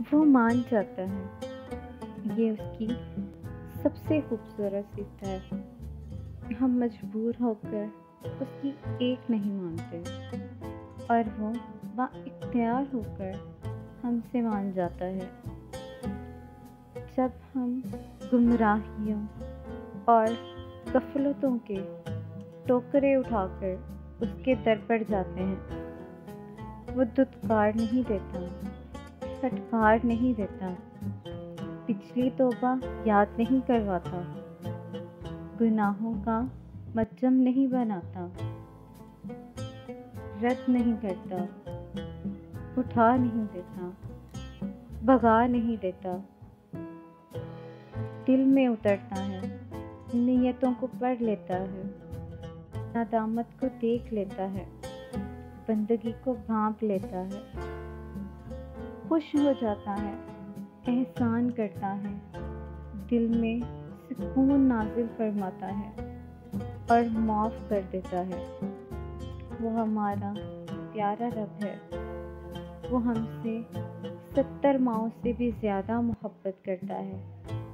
वो मान जाता है। ये उसकी सबसे खूबसूरत सिफ़त है। हम मजबूर होकर उसकी एक नहीं मानते और वो बाइख्तियार होकर हमसे मान जाता है। जब हम गुमराहियों और गफलतों के टोकरे उठाकर उसके दर पर जाते हैं, वो धुतकार नहीं देता, फटकार नहीं देता, पिछली तौबा याद नहीं करवाता, गुनाहों का मतजम नहीं बनाता, रद्द नहीं करता, उठा नहीं देता, भगा नहीं देता, दिल में उतरता है, नीयतों को पढ़ लेता है, नादामत को देख लेता है, बंदगी को भांप लेता है, खुश हो जाता है, एहसान करता है, दिल में सुकून नाजिल फरमाता है और माफ़ कर देता है। वो हमारा प्यारा रब है। वो हमसे 70 माओं से भी ज़्यादा मोहब्बत करता है।